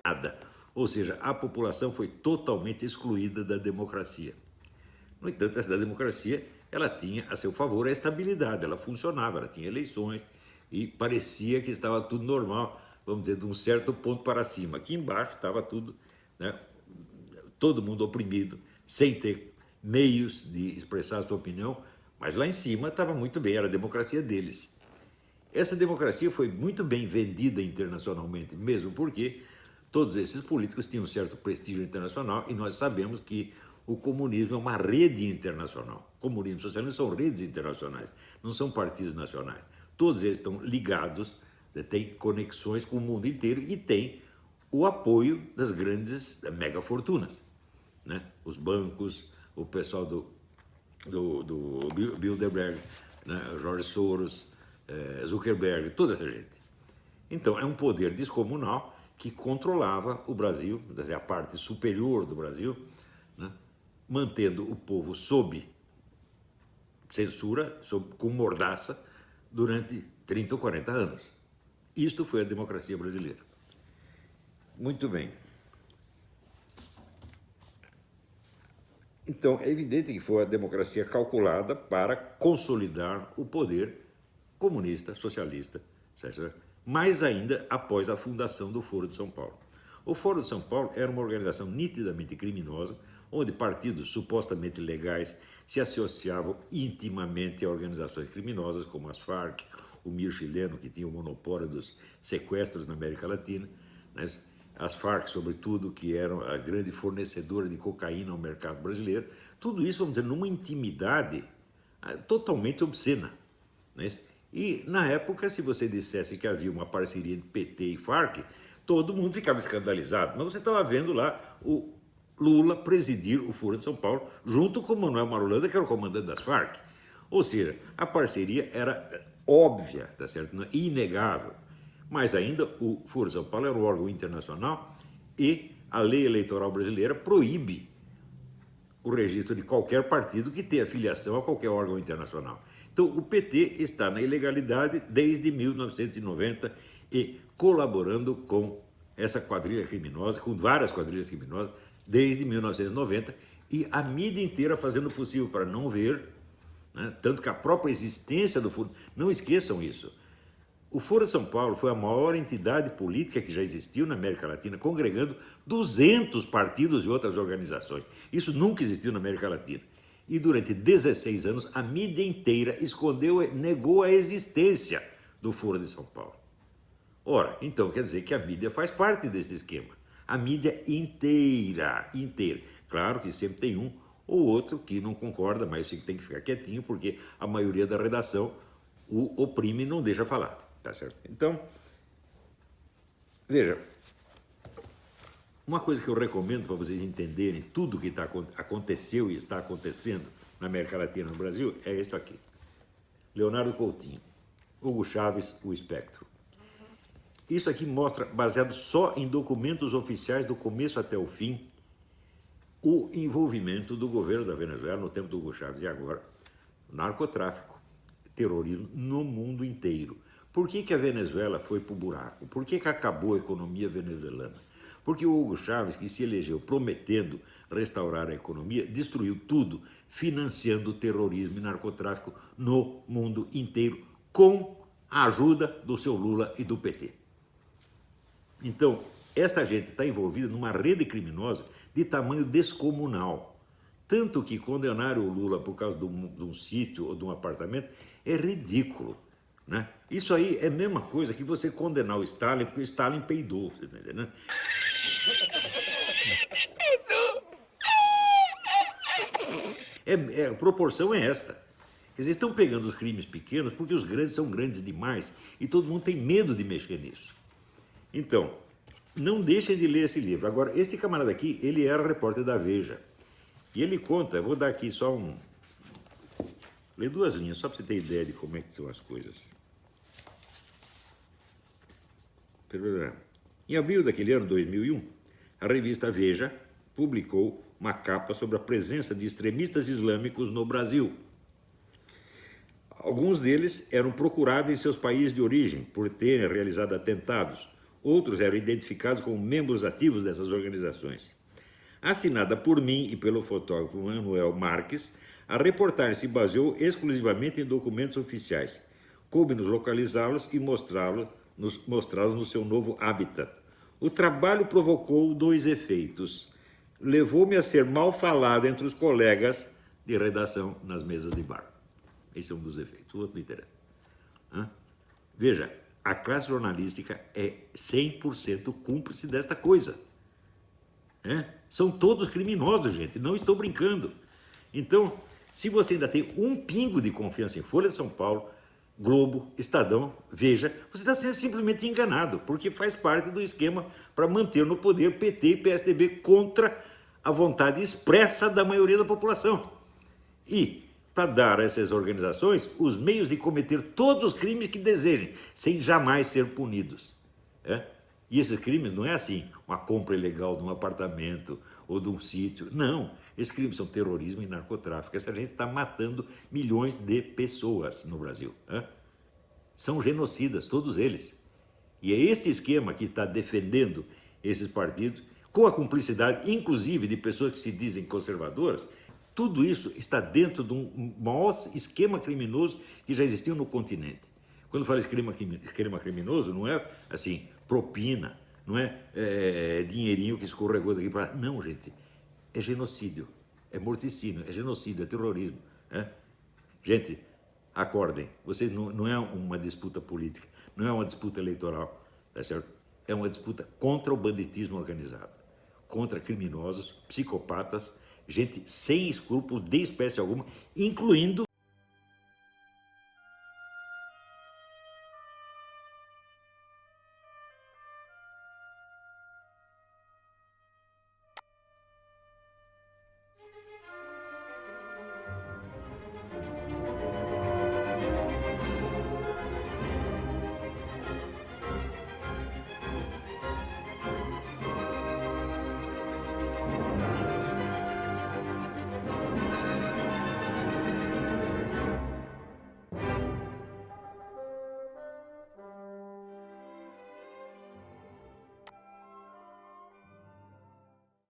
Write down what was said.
nada. Ou seja, a população foi totalmente excluída da democracia. No entanto, essa democracia ela tinha a seu favor a estabilidade, ela funcionava, ela tinha eleições e parecia que estava tudo normal, vamos dizer, de um certo ponto para cima. Aqui embaixo estava tudo, né, todo mundo oprimido, sem ter meios de expressar a sua opinião, mas lá em cima estava muito bem, era a democracia deles. Essa democracia foi muito bem vendida internacionalmente, mesmo porque todos esses políticos tinham um certo prestígio internacional e nós sabemos que o comunismo é uma rede internacional. Comunismo e socialismo são redes internacionais, não são partidos nacionais. Todos eles estão ligados, têm conexões com o mundo inteiro e têm o apoio das grandes megafortunas, né? Os bancos, o pessoal do Bilderberg, né? George Soros, Zuckerberg, toda essa gente. Então, é um poder descomunal que controlava o Brasil, a parte superior do Brasil, né? Mantendo o povo sob censura, com mordaça, durante 30 ou 40 anos. Isto foi a democracia brasileira. Muito bem. Então, é evidente que foi a democracia calculada para consolidar o poder comunista, socialista, etc. Mais ainda após a fundação do Foro de São Paulo. O Foro de São Paulo era uma organização nitidamente criminosa, onde partidos supostamente legais se associavam intimamente a organizações criminosas, como as Farc, o MIR chileno, que tinha o monopólio dos sequestros na América Latina, né? As Farc, sobretudo, que eram a grande fornecedora de cocaína ao mercado brasileiro. Tudo isso, vamos dizer, numa intimidade totalmente obscena, né? E, na época, se você dissesse que havia uma parceria entre PT e Farc, todo mundo ficava escandalizado. Mas você estava vendo lá o Lula presidir o Foro de São Paulo, junto com o Manuel Marulanda, que era o comandante das Farc. Ou seja, a parceria era óbvia, tá certo? Inegável. Mas ainda o Foro de São Paulo era um órgão internacional e a lei eleitoral brasileira proíbe o registro de qualquer partido que tenha filiação a qualquer órgão internacional. Então, o PT está na ilegalidade desde 1990 e colaborando com essa quadrilha criminosa, com várias quadrilhas criminosas, desde 1990, e a mídia inteira fazendo o possível para não ver, né? Tanto que a própria existência do Foro... Não esqueçam isso. O Foro de São Paulo foi a maior entidade política que já existiu na América Latina, congregando 200 partidos e outras organizações. Isso nunca existiu na América Latina. E durante 16 anos, a mídia inteira escondeu e negou a existência do Foro de São Paulo. Ora, então quer dizer que a mídia faz parte desse esquema. A mídia inteira, inteira. Claro que sempre tem um ou outro que não concorda, mas tem que ficar quietinho, porque a maioria da redação o oprime e não deixa falar. Tá certo? Então, veja, uma coisa que eu recomendo para vocês entenderem tudo que aconteceu e está acontecendo na América Latina e no Brasil é isso aqui. Leonardo Coutinho, Hugo Chávez, O Espectro. Isso aqui mostra, baseado só em documentos oficiais do começo até o fim, o envolvimento do governo da Venezuela no tempo do Hugo Chávez e agora, narcotráfico, terrorismo no mundo inteiro. Por que a Venezuela foi para o buraco? Por que acabou a economia venezuelana? Porque o Hugo Chávez, que se elegeu prometendo restaurar a economia, destruiu tudo, financiando o terrorismo e narcotráfico no mundo inteiro, com a ajuda do seu Lula e do PT. Então, esta gente está envolvida numa rede criminosa de tamanho descomunal. Tanto que condenaram o Lula por causa de um sítio ou de um apartamento é ridículo, né? Isso aí é a mesma coisa que você condenar o Stalin porque o Stalin peidou, você tá entendendo? A proporção é esta. Quer dizer, estão pegando os crimes pequenos porque os grandes são grandes demais e todo mundo tem medo de mexer nisso. Então, não deixem de ler esse livro. Agora, este camarada aqui, ele era repórter da Veja. E ele conta, eu vou dar aqui só ler 2 linhas, só para você ter ideia de como é que são as coisas. Em abril daquele ano, 2001, a revista Veja publicou uma capa sobre a presença de extremistas islâmicos no Brasil. Alguns deles eram procurados em seus países de origem por terem realizado atentados Outros eram identificados como membros ativos dessas organizações. Assinada por mim e pelo fotógrafo Manuel Marques, a reportagem se baseou exclusivamente em documentos oficiais. Coube-nos localizá-los e mostrá-los no seu novo habitat. O trabalho provocou dois efeitos. Levou-me a ser mal falado entre os colegas de redação nas mesas de bar. Esse é um dos efeitos. O outro não interessa. Veja, a classe jornalística é 100% cúmplice desta coisa. São todos criminosos, gente, não estou brincando. Então, se você ainda tem um pingo de confiança em Folha de São Paulo, Globo, Estadão, Veja, você está sendo simplesmente enganado, porque faz parte do esquema para manter no poder PT e PSDB contra a vontade expressa da maioria da população. E para dar a essas organizações os meios de cometer todos os crimes que desejem, sem jamais ser punidos. E esses crimes não é assim, uma compra ilegal de um apartamento ou de um sítio. Não, esses crimes são terrorismo e narcotráfico. Essa gente está matando milhões de pessoas no Brasil. São genocidas, todos eles. E é esse esquema que está defendendo esses partidos, com a cumplicidade, inclusive, de pessoas que se dizem conservadoras. Tudo isso está dentro de um maior esquema criminoso que já existiu no continente. Quando fala esquema criminoso, não é assim, propina, não é dinheirinho que escorregou daqui para lá. Não, gente, é genocídio, é morticínio, é genocídio, é terrorismo. Gente, acordem, vocês não é uma disputa política, não é uma disputa eleitoral, tá certo? É uma disputa contra o banditismo organizado, contra criminosos, psicopatas, gente sem escrúpulo de espécie alguma, incluindo